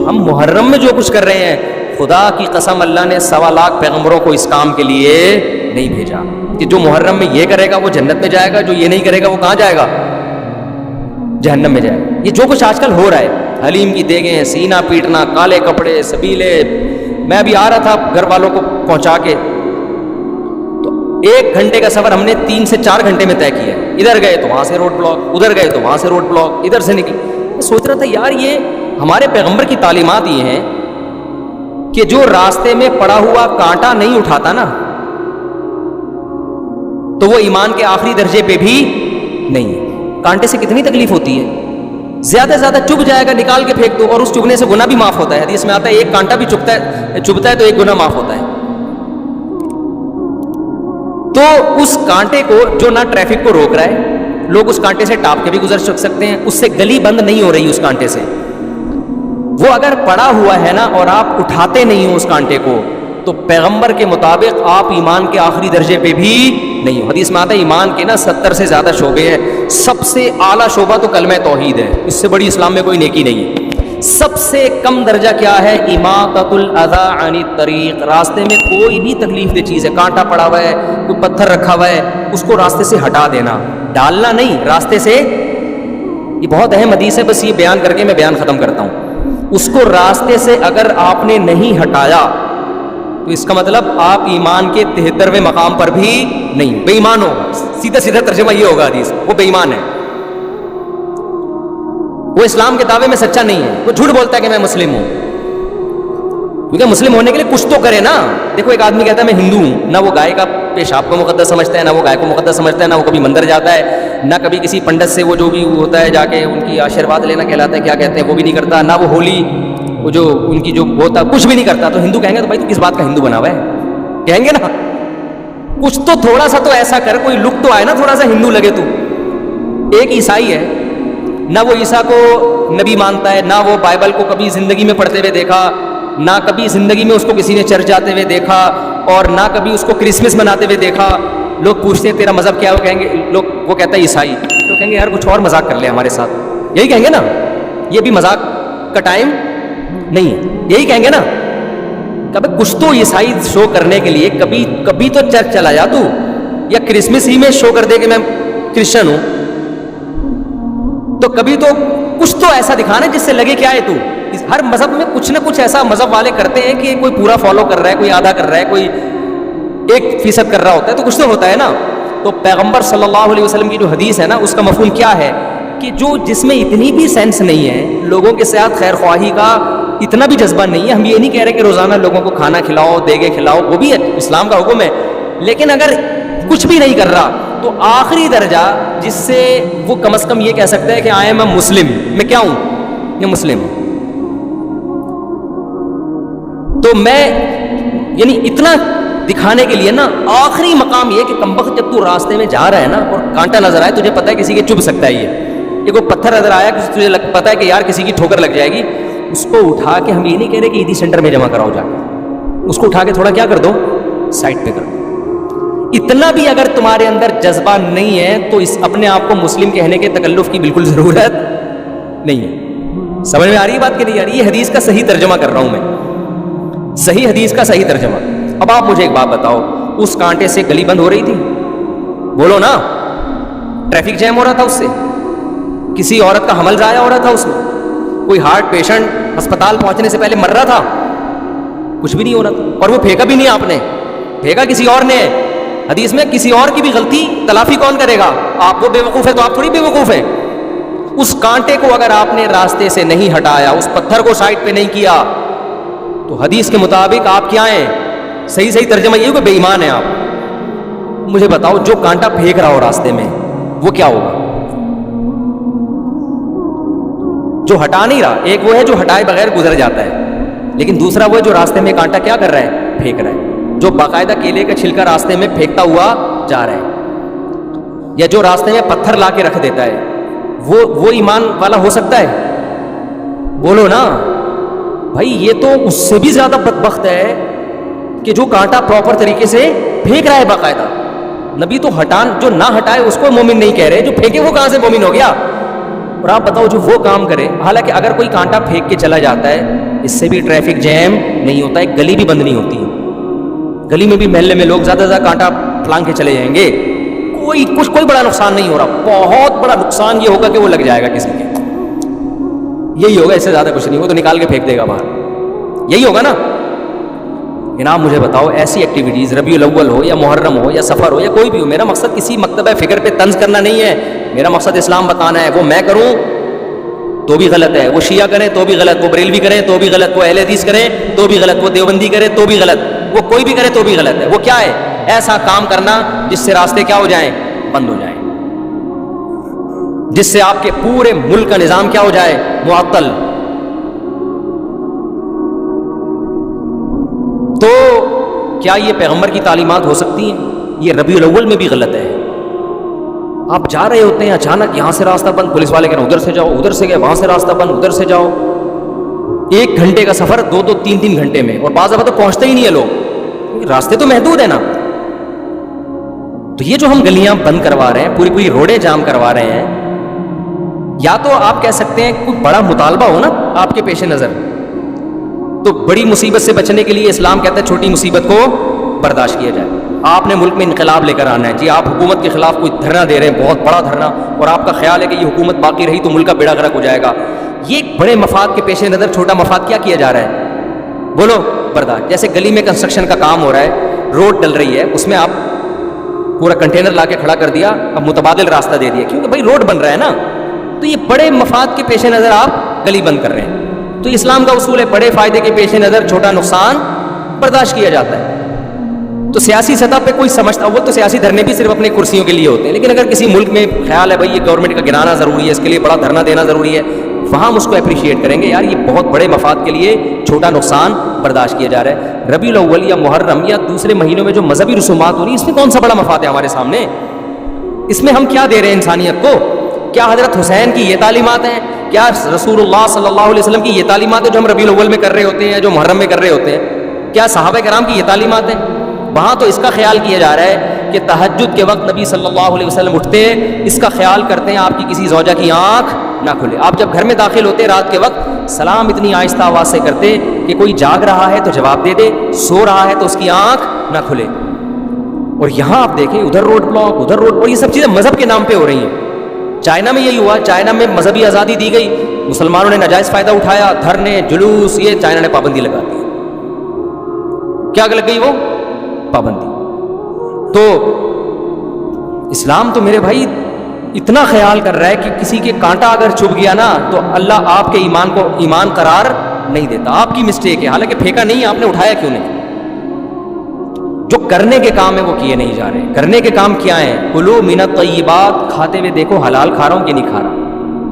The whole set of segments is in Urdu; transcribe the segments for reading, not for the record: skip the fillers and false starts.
ہم محرم میں جو کچھ کر رہے ہیں، خدا کی قسم اللہ نے 1.25 لاکھ پیغمبروں کو اس کام کے لیے نہیں بھیجا کہ جو محرم میں یہ کرے گا وہ جنت میں جائے گا، جو یہ نہیں کرے گا وہ کہاں جائے گا؟ جہنم میں جائے گا۔ یہ جو کچھ آج کل ہو رہا ہے، حلیم کی دیگیں، سینہ پیٹنا، کالے کپڑے، سبیلے، میں ابھی آ رہا تھا گھر والوں کو پہنچا کے، تو 1 گھنٹے کا سفر ہم نے 3 سے 4 گھنٹے میں طے کیا ہے۔ ادھر گئے تو وہاں سے روڈ بلاک، ادھر گئے تو وہاں سے روڈ بلاک، ادھر سے نکلے۔ میں سوچ رہا تھا یار یہ ہمارے پیغمبر کی تعلیمات یہ ہیں کہ جو راستے میں پڑا ہوا کانٹا نہیں اٹھاتا نا تو وہ ایمان کے آخری درجے پہ بھی نہیں ہے۔ کانٹے سے کتنی تکلیف ہوتی ہے، زیادہ سے زیادہ چبھ جائے گا، نکال کے پھینک دو، اور اس چبھنے سے گناہ بھی معاف ہوتا ہے۔ حدیث میں آتا ہے 1 کانٹا بھی چبھتا ہے تو 1 گناہ معاف ہوتا ہے۔ تو اس کانٹے کو جو نہ ٹریفک کو روک رہا ہے، لوگ اس کانٹے سے ٹاپ کے بھی گزر سکتے ہیں، اس سے گلی بند نہیں ہو رہی اس کانٹے سے، وہ اگر پڑا ہوا ہے نا اور آپ اٹھاتے نہیں ہو اس کانٹے کو تو پیغمبر کے مطابق آپ ایمان کے آخری درجے پہ بھی نہیں ہو۔ حدیث میں آتا ہے ایمان کے نا 70 سے زیادہ شعبے ہیں، سب سے اعلیٰ شعبہ تو کلمہ توحید ہے، اس سے بڑی اسلام میں کوئی نیکی نہیں ہے۔ سب سے کم درجہ کیا ہے؟ اماطۃ الاذی عن الطریق، راستے میں کوئی بھی تکلیف دہ چیز ہے، کانٹا پڑا ہوا ہے، کوئی پتھر رکھا ہوا ہے، اس کو راستے سے ہٹا دینا، ڈالنا نہیں، راستے سے۔ یہ بہت اہم حدیث ہے، بس یہ بیان کر کے میں بیان ختم کرتا ہوں۔ اس کو راستے سے اگر آپ نے نہیں ہٹایا تو اس کا مطلب آپ ایمان کے 73ویں مقام پر بھی نہیں، بے ایمان ہو، سیدھا سیدھا ترجمہ یہ ہوگا حدیث، وہ بے ایمان ہے، وہ اسلام کے دعوے میں سچا نہیں ہے، وہ جھوٹ بولتا ہے کہ میں مسلم ہوں، کیونکہ مسلم ہونے کے لیے کچھ تو کرے نا۔ دیکھو ایک آدمی کہتا ہے میں ہندو ہوں، نہ وہ گائے کا پیشاب کو مقدس سمجھتا ہے، نہ وہ گائے کو مقدس سمجھتا ہے، نہ وہ کبھی مندر جاتا ہے، نہ کبھی کسی پنڈت سے وہ جو بھی ہوتا ہے جا کے ان کی آشیرواد لینا کہلاتا ہے، کیا کہتے ہیں، وہ بھی نہیں کرتا، نہ وہ ہولی وہ جو ان کی جو ہوتا کچھ بھی نہیں کرتا۔ تو ہندو کہیں گے تو بھائی تو کس بات کا ہندو بنا ہوا ہے، کہیں گے نا، کچھ تو تھوڑا سا تو ایسا کر، کوئی لک تو آئے نا، تھوڑا سا ہندو لگے تو۔ ایک عیسائی ہے، نہ وہ عیسیٰ کو نبی مانتا ہے، نہ وہ بائبل کو کبھی زندگی میں پڑھتے ہوئے دیکھا، نہ کبھی زندگی میں اس کو کسی نے چرچ جاتے ہوئے دیکھا، اور نہ کبھی اس کو کرسمس مناتے ہوئے دیکھا۔ لوگ پوچھتے ہیں تیرا مذہب کیا ہے، وہ کہیں گے، وہ کہتا ہے عیسائی، تو کہیں گے یار کچھ اور مذاق کر لے ہمارے ساتھ، یہی کہیں گے نا، یہ بھی مذاق کا ٹائم نہیں ہے، یہی کہیں گے نا۔ کبھی کچھ تو عیسائی شو کرنے کے لیے کبھی تو چرچ چلا جا تو، یا کرسمس ہی میں شو کر دے کہ میں کرسچن ہوں، تو کبھی تو کچھ تو ایسا دکھانا جس سے لگے کیا ہے تو۔ ہر مذہب میں کچھ نہ کچھ ایسا مذہب والے کرتے ہیں کہ کوئی پورا فالو کر رہا ہے، کوئی آدھا کر رہا ہے، کوئی 1% کر رہا ہوتا ہے، تو کچھ تو ہوتا ہے نا۔ تو پیغمبر صلی اللہ علیہ وسلم کی جو حدیث ہے نا، اس کا مفہوم کیا ہے کہ جس میں اتنی بھی سینس نہیں ہے، لوگوں کے ساتھ خیر خواہی کا اتنا بھی جذبہ نہیں ہے۔ ہم یہ نہیں کہہ رہے کہ روزانہ لوگوں کو کھانا کھلاؤ، دیگے کھلاؤ، وہ بھی اسلام کا حکم ہے، لیکن اگر کچھ بھی نہیں کر رہا تو آخری درجہ جس سے وہ کم از کم یہ کہہ سکتا ہے کہ آئی ایم اے مسلم، میں کیا ہوں، یہ مسلم ہوں۔ تو میں یعنی اتنا دکھانے کے لیے نا، آخری مقام یہ کہ کمبخت جب تو راستے میں جا رہا ہے نا اور کانٹا نظر آئے، تجھے پتا ہے کسی کے چبھ سکتا ہے، یہ کوئی پتھر نظر آیا، تجھے پتا ہے کہ یار کسی کی ٹھوکر لگ جائے گی، اس کو اٹھا کے، ہم یہ نہیں کہہ رہے کہ عیدی سینٹر میں جمع کراؤ جا کے، اس کو اٹھا کے تھوڑا کیا کر دو، سائڈ پہ کر دو۔ اتنا بھی اگر تمہارے اندر جذبہ نہیں ہے تو اس اپنے آپ کو مسلم کہنے کے تکلف کی بالکل ضرورت نہیں ہے۔ سمجھ میں آ رہی ہے بات کہ نہیں آ رہی؟ یہ حدیث کا صحیح ترجمہ کر رہا ہوں میں، صحیح حدیث کا صحیح ترجمہ۔ اب آپ مجھے ایک بات بتاؤ، اس کانٹے سے گلی بند ہو رہی تھی؟ بولو نا، ٹریفک جیم ہو رہا تھا اس سے، کسی عورت کا حمل ضائع ہو رہا تھا اس میں، کوئی ہارٹ پیشنٹ ہسپتال پہنچنے سے پہلے مر رہا تھا، کچھ بھی نہیں ہو رہا تھا، اور وہ پھینکا بھی نہیں آپ نے، پھینکا کسی اور نے۔ حدیث میں کسی اور کی بھی غلطی تلافی کون کرے گا؟ آپ، وہ بے وقوف ہے تو آپ تھوڑی بے وقوف ہیں۔ اس کانٹے کو اگر آپ نے راستے سے نہیں ہٹایا، اس پتھر کو سائڈ پہ نہیں کیا، تو حدیث کے مطابق آپ کیا ہیں؟ صحیح ترجمہ یہ ہو کہ بے ایمان ہیں آپ۔ مجھے بتاؤ، جو کانٹا پھینک رہا ہو راستے میں وہ کیا ہوگا؟ جو ہٹا نہیں رہا، ایک وہ ہے جو ہٹائے بغیر گزر جاتا ہے، لیکن دوسرا وہ ہے جو راستے میں کانٹا کیا کر رہا ہے؟ پھینک رہا ہے، جو باقاعدہ کیلے کا چھلکا راستے میں پھینکتا ہوا جا رہا ہے، یا جو راستے میں پتھر لا کے رکھ دیتا ہے، وہ ایمان والا ہو سکتا ہے؟ بولو نا بھائی، یہ تو اس سے بھی زیادہ بدبخت ہے کہ جو کانٹا پراپر طریقے سے پھینک رہا ہے باقاعدہ۔ نبی تو جو نہ ہٹائے اس کو مومن نہیں کہہ رہے، جو پھینکے وہ کہاں سے مومن ہو گیا؟ اور آپ بتاؤ جو وہ کام کرے، حالانکہ اگر کوئی کانٹا پھینک کے چلا جاتا ہے اس سے بھی ٹریفک جیم نہیں ہوتا، ایک گلی بھی بند نہیں ہوتی ہے، گلی میں بھی محلے میں لوگ زیادہ سے زیادہ کانٹا پھلانگ کے چلے جائیں گے، کوئی بڑا نقصان نہیں ہو رہا، بہت بڑا نقصان یہ ہوگا کہ وہ لگ جائے گا کسی کے، یہی ہوگا، اس سے زیادہ کچھ نہیں ہوگا، تو نکال کے پھینک دے گا باہر، یہی ہوگا نا۔ جناب مجھے بتاؤ ایسی ایکٹیویٹیز ربیع الاول ہو یا محرم ہو یا سفر ہو یا کوئی بھی ہو، میرا مقصد کسی مکتبہ فکر پہ طنز کرنا نہیں ہے، میرا مقصد اسلام بتانا ہے، وہ میں کروں تو بھی غلط ہے، وہ شیعہ کریں تو بھی غلط، وہ بریلوی کریں تو بھی غلط، وہ اہل حدیث کریں تو بھی غلط، وہ دیوبندی کرے تو بھی غلط، وہ کوئی بھی کرے تو بھی غلط ہے۔ وہ کیا ہے؟ ایسا کام کرنا جس سے راستے کیا ہو جائیں؟ بند ہو جائیں، جس سے آپ کے پورے ملک کا نظام کیا ہو جائے؟ معطل۔ تو کیا یہ پیغمبر کی تعلیمات ہو سکتی ہیں؟ یہ ربیع الاول میں بھی غلط ہے۔ آپ جا رہے ہوتے ہیں اچانک یہاں سے راستہ بند، پولیس والے کہہ رہے ہیں ادھر سے جاؤ، ادھر سے گئے وہاں سے راستہ بند، ادھر سے جاؤ، 1 گھنٹے کا سفر 2-3 گھنٹے میں، اور بعض دفعہ تو پہنچتے ہی نہیں ہے لوگ، راستے تو محدود ہے نا۔ تو یہ جو ہم گلیاں بند کروا رہے ہیں، پوری روڈیں جام کروا رہے ہیں، یا تو آپ کہہ سکتے ہیں کوئی بڑا مطالبہ ہو نا آپ کے پیش نظر، تو بڑی مصیبت سے بچنے کے لیے اسلام کہتا ہے چھوٹی مصیبت کو برداشت کیا جائے۔ آپ نے ملک میں انقلاب لے کر آنا ہے، جی آپ حکومت کے خلاف کوئی دھرنا دے رہے ہیں، بہت بڑا دھرنا، اور آپ کا خیال ہے کہ یہ حکومت باقی رہی تو ملک کا بیڑا غرق ہو جائے گا، یہ بڑے مفاد کے پیش نظر چھوٹا مفاد کیا کیا جا رہا ہے؟ بولو، برداشت۔ جیسے گلی میں کنسٹرکشن کا کام ہو رہا ہے، روڈ ڈل رہی ہے، اس میں آپ پورا کنٹینر لا کے کھڑا کر دیا، اب متبادل راستہ دے دیا، کیونکہ بھائی روڈ بن رہا ہے نا، تو یہ بڑے مفاد کے پیش نظر آپ گلی بند کر رہے ہیں۔ تو اسلام کا اصول ہے بڑے فائدے کے پیش نظر چھوٹا نقصان برداشت کیا جاتا ہے۔ تو سیاسی سطح پہ کوئی سمجھتا، وہ تو سیاسی دھرنے بھی صرف اپنی کرسیوں کے لیے ہوتے ہیں، لیکن اگر کسی ملک میں خیال ہے بھائی یہ گورنمنٹ کا گرانا ضروری ہے، اس کے لیے بڑا دھرنا دینا ضروری ہے، وہاں ہم اس کو اپریشیٹ کریں گے، یار یہ بہت بڑے مفاد کے لیے چھوٹا نقصان برداشت کیا جا رہا ہے۔ ربیع الاول یا محرم یا دوسرے مہینوں میں جو مذہبی رسومات ہو رہی ہیں، اس میں کون سا بڑا مفاد ہے ہمارے سامنے؟ اس میں ہم کیا دے رہے ہیں انسانیت کو؟ کیا حضرت حسین کی یہ تعلیمات ہیں؟ کیا رسول اللہ صلی اللہ علیہ وسلم کی یہ تعلیمات ہیں جو ہم ربیع الاول میں کر رہے ہوتے ہیں، جو محرم میں کر رہے ہوتے ہیں؟ کیا صحابہ کرام کی یہ تعلیمات ہیں؟ وہاں تو اس کا خیال کیا جا رہا ہے کہ تہجد کے وقت نبی صلی اللہ علیہ وسلم اٹھتے، اس کا خیال کرتے ہیں آپ کی کسی زوجہ کی آنکھ نہ کھلے۔ آپ جب گھر میں داخل ہوتے رات کے وقت، سلام اتنی آہستہ آواز سے کرتے کہ کوئی جاگ رہا ہے تو جواب دے دے، سو رہا ہے تو اس کی آنکھ نہ کھلے۔ اور یہاں آپ دیکھیں ادھر روڈ بلاک، ادھر روڈ، اور یہ سب چیزیں مذہب کے نام پہ ہو رہی ہیں۔ چائنا میں یہی ہوا، چائنا میں مذہبی آزادی دی گئی، مسلمانوں نے ناجائز فائدہ اٹھایا، دھرنے جلوس، یہ چائنا نے پابندی لگا دی۔ کیا لگ گئی وہ پابندی؟ تو اسلام تو میرے بھائی اتنا خیال کر رہا ہے کہ کسی کے کانٹا اگر چبھ گیا نا تو اللہ آپ کے ایمان کو ایمان قرار نہیں دیتا، آپ کی مسٹیک ہے، حالانکہ پھینکا نہیں، آپ نے اٹھایا کیوں نہیں؟ جو کرنے کے کام ہیں وہ کیے نہیں جا رہے۔ کرنے کے کام کیا ہیں؟ کلوا من الطیبات، کھاتے ہوئے دیکھو حلال کھا رہا ہوں کہ نہیں کھا رہا،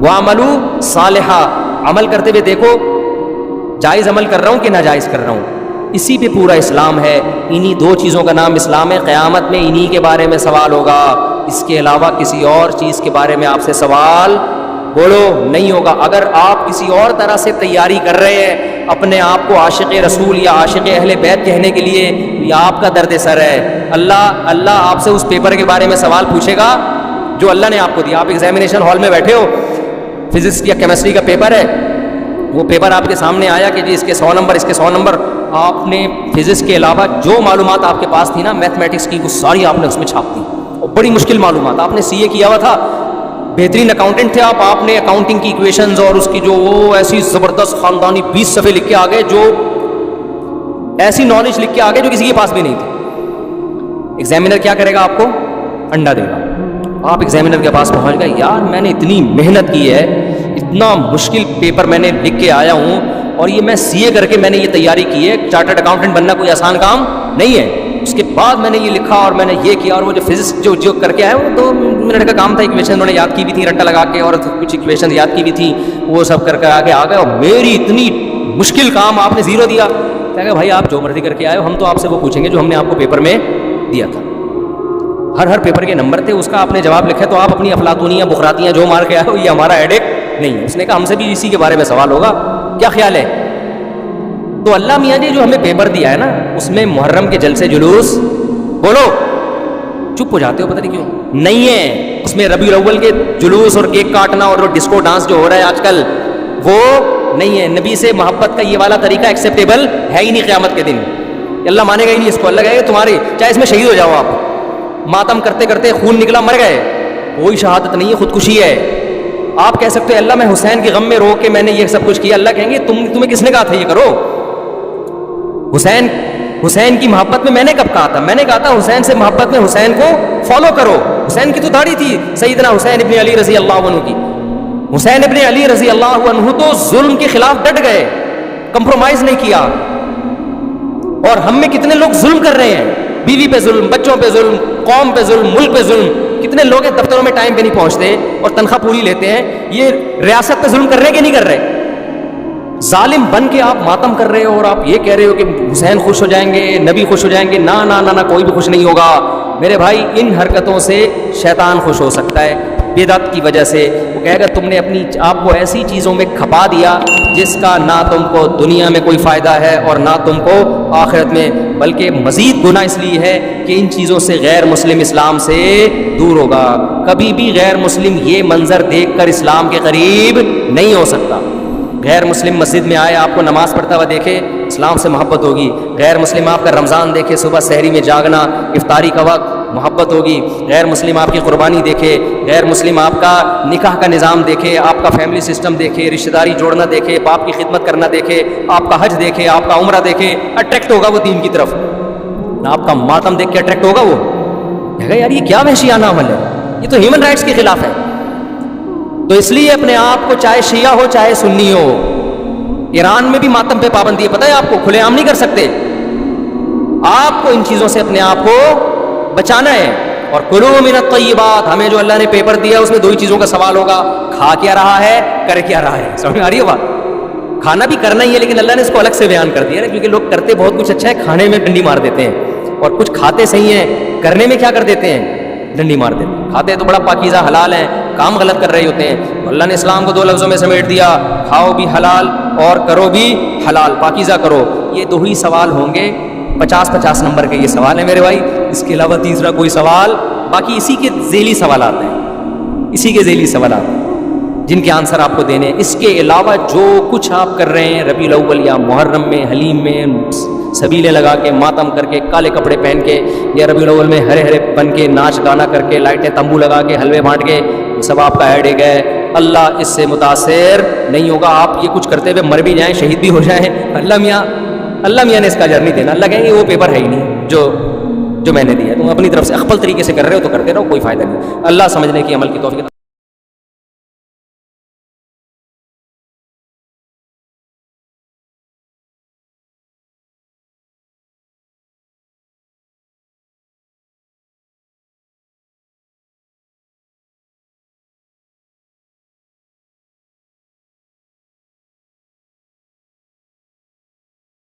وعملوا صالحا، عمل کرتے ہوئے دیکھو جائز عمل کر رہا ہوں کہ ناجائز کر رہا ہوں۔ اسی پہ پورا اسلام ہے، انہی 2 چیزوں کا نام اسلام ہے۔ قیامت میں انہی کے بارے میں سوال ہوگا، اس کے علاوہ کسی اور چیز کے بارے میں آپ سے سوال بولو نہیں ہوگا۔ اگر آپ کسی اور طرح سے تیاری کر رہے ہیں اپنے آپ کو عاشق رسول یا عاشق اہل بیت کہنے کے لیے، یہ آپ کا درد سر ہے۔ اللہ آپ سے اس پیپر کے بارے میں سوال پوچھے گا جو اللہ نے آپ کو دیا۔ آپ ایگزامینیشن ہال میں بیٹھے ہو، فزکس یا کیمسٹری کا پیپر ہے، وہ پیپر آپ کے سامنے آیا کہ جی اس کے 100 نمبر، اس کے 100 نمبر، آپ نے فزکس کے علاوہ جو معلومات آپ کے پاس تھی نا میتھمیٹکس کی، وہ ساری آپ نے اس میں چھاپ دی، اور بڑی مشکل معلومات۔ آپ نے CA کیا ہوا تھا، بہترین اکاؤنٹنٹ تھے آپ نے اکاؤنٹنگ کی ایکویشنز اور اس کی جو وہ ایسی زبردست خاندانی 20 صفحے لکھ کے آگے، جو ایسی نالج لکھ کے آگے جو کسی کے پاس بھی نہیں تھی۔ ایگزامینر کیا کرے گا؟ آپ کو انڈا دے گا۔ آپ ایگزامینر کے پاس پہنچ گئے، یار میں نے اتنی محنت کی ہے، اتنا مشکل پیپر میں نے لکھ کے آیا ہوں، اور یہ میں CA کر کے میں نے یہ تیاری کی ہے، چارٹرڈ اکاؤنٹنٹ بننا کوئی آسان کام نہیں ہے۔ اس کے بعد میں نے یہ لکھا اور میں نے یہ کیا، اور وہ جو فزکس جو کر کے آیا وہ 2 منٹ کا کام تھا، ایکویشن انہوں نے یاد کی بھی تھی رٹا لگا کے، اور کچھ ایکویشن یاد کی بھی تھی، وہ سب کر آگے آ گئے، اور میری اتنی مشکل کام آپ نے 0 دیا۔ کہا بھائی آپ جو مرضی کر کے آئے ہو، ہم تو آپ سے وہ پوچھیں گے جو ہم نے آپ کو پیپر میں دیا تھا۔ ہر پیپر کے نمبر تھے، اس کا آپ نے جواب لکھا، تو آپ اپنی افلاطونیاں بخراتیاں جو مار کے آئے ہو، یہ ہمارا ہیڈیک نہیں ہے۔ اس نے کہا ہم سے بھی اسی کے بارے میں سوال ہوگا، کیا خیال ہے؟ تو اللہ میاں جی جو ہمیں پیپر دیا ہے نا، اس میں محرم کے جلسے جلوس، بولو چپ ہو جاتے ہو، پتہ نہیں کیوں نہیں ہے۔ اس میں ربیع الاول کے جلوس اور کیک کاٹنا اور ڈسکو ڈانس جو ہو رہا ہے آج کل وہ نہیں ہے. نبی سے محبت کا یہ والا طریقہ ایکسیپٹیبل ہے ہی نہیں قیامت کے دن. اللہ مانے گا ہی نہیں اس کو. اللہ کہے گا تمہاری چاہے اس میں شہید ہو جاؤ آپ, ماتم کرتے کرتے خون نکلا مر گئے, کوئی شہادت نہیں ہے, خودکشی ہے. آپ کہہ سکتے ہیں اللہ میں حسین کے غم میں رو کے میں نے یہ سب کچھ کیا. اللہ کہیں گے تمہیں کس نے کہا تھا یہ کرو؟ حسین کی محبت میں نے کب کہا تھا؟ میں نے کہا تھا حسین سے محبت میں حسین کو فالو کرو. حسین کی تو داڑھی تھی سیدنا حسین ابن علی رضی اللہ عنہ کی. حسین ابن علی رضی اللہ عنہ تو ظلم کے خلاف ڈٹ گئے, کمپرومائز نہیں کیا. اور ہم میں کتنے لوگ ظلم کر رہے ہیں, بیوی پہ ظلم, بچوں پہ ظلم, قوم پہ ظلم, ملک پہ ظلم. کتنے لوگ ہیں دفتروں میں ٹائم پہ نہیں پہنچتے اور تنخواہ پوری لیتے ہیں. یہ ریاست پہ ظلم کر رہے ہیں کہ نہیں کر رہے؟ ظالم بن کے آپ ماتم کر رہے ہو اور آپ یہ کہہ رہے ہو کہ حسین خوش ہو جائیں گے, نبی خوش ہو جائیں گے. نہ نہ نہ, کوئی بھی خوش نہیں ہوگا میرے بھائی. ان حرکتوں سے شیطان خوش ہو سکتا ہے بدعت کی وجہ سے. وہ کہے گا تم نے اپنی آپ کو ایسی چیزوں میں کھپا دیا جس کا نہ تم کو دنیا میں کوئی فائدہ ہے اور نہ تم کو آخرت میں, بلکہ مزید گناہ اس لیے ہے کہ ان چیزوں سے غیر مسلم اسلام سے دور ہوگا. کبھی بھی غیر مسلم یہ منظر دیکھ کر اسلام کے قریب نہیں ہو سکتا. غیر مسلم مسجد میں آئے, آپ کو نماز پڑھتا ہوا دیکھے, اسلام سے محبت ہوگی. غیر مسلم آپ کا رمضان دیکھے, صبح سحری میں جاگنا, افطاری کا وقت, محبت ہوگی. غیر مسلم آپ کی قربانی دیکھے, غیر مسلم آپ کا نکاح کا نظام دیکھے, آپ کا فیملی سسٹم دیکھے, رشتہ داری جوڑنا دیکھے, باپ کی خدمت کرنا دیکھے, آپ کا حج دیکھے, آپ کا عمرہ دیکھے, اٹریکٹ ہوگا وہ دین کی طرف. آپ کا ماتم دیکھ کے اٹریکٹ ہوگا وہ, کہے گا یار یہ کیا وحشیانہ عمل ہے, یہ تو ہیومن رائٹس کے خلاف ہے. تو اس لیے اپنے آپ کو چاہے شیعہ ہو چاہے سنی ہو, ایران میں بھی ماتم پہ پابندی ہے, پتہ ہے آپ کو, کھلے عام نہیں کر سکتے. آپ کو ان چیزوں سے اپنے آپ کو بچانا ہے. اور کلوا من الطیبات, ہمیں جو اللہ نے پیپر دیا اس میں دو ہی چیزوں کا سوال ہوگا, کھا کیا رہا ہے, کر کیا رہا ہے. سمجھ میں آ رہی ہے بات؟ کھانا بھی کرنا ہی ہے لیکن اللہ نے اس کو الگ سے بیان کر دیا نا, کیونکہ لوگ کرتے بہت کچھ اچھا ہے, کھانے میں ڈنڈی مار دیتے ہیں, اور کچھ کھاتے صحیح ہیں, کرنے میں کیا کر دیتے ہیں, ڈنڈی مار دیتے ہیں. کھاتے تو بڑا پاکیزہ حلال ہیں, کام غلط کر رہے ہوتے ہیں. اللہ نے اسلام کو دو لفظوں میں سمیٹ دیا, کھاؤ بھی حلال اور کرو بھی حلال, پاکیزہ کرو. یہ دو ہی سوال ہوں گے, 50-50 نمبر کے یہ سوال ہے میرے بھائی. اس کے علاوہ تیسرا کوئی سوال, باقی اسی کے ذیلی سوالات ہیں, اسی کے ذیلی سوالات ہیں جن کے آنسر آپ کو دینے ہیں. اس کے علاوہ جو کچھ آپ کر رہے ہیں ربیع الاول یا محرم میں, حلیم میں, سبیلے لگا کے, ماتم کر کے, کالے کپڑے پہن کے, یا ربیع الاول میں ہرے ہرے بن کے, ناچ گانا کر کے, لائٹیں تمبو لگا کے, حلوے بانٹ کے, یہ سب آپ کا ہیڈیک ہے. اللہ اس سے متاثر نہیں ہوگا. آپ یہ کچھ کرتے ہوئے مر بھی جائیں, شہید بھی ہو جائیں, اللہ میاں نے اس کا اجر نہیں دینا. اللہ کہیں گے وہ پیپر ہے ہی نہیں جو میں نے دیا. تم اپنی طرف سے اخفل طریقے سے کر رہے ہو تو کرتے رہو, کوئی فائدہ نہیں. اللہ سمجھنے کی, عمل کی توفیق